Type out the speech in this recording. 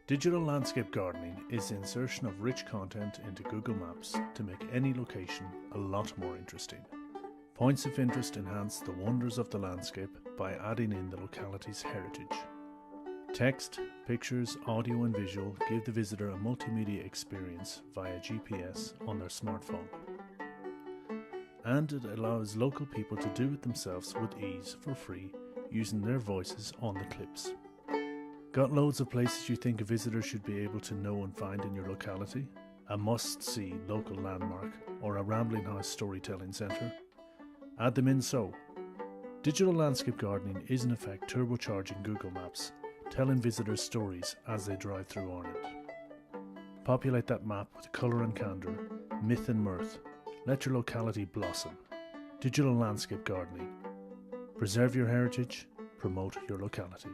Digital landscape gardening is the insertion of rich content into Google Maps to make any location a lot more interesting. Points of interest enhance the wonders of the landscape by adding in the locality's heritage. Text, pictures, audio and visual give the visitor a multimedia experience via GPS on their smartphone. And it allows local people to do it themselves with ease for free using their voices on the clips. Got loads of places you think a visitor should be able to know and find in your locality? A must-see local landmark or a rambling house storytelling centre? Add them in so. Digital landscape gardening is in effect turbocharging Google Maps, telling visitors stories as they drive through Ireland. Populate that map with colour and candour, myth and mirth. Let your locality blossom. Digital landscape gardening. Preserve your heritage, promote your locality.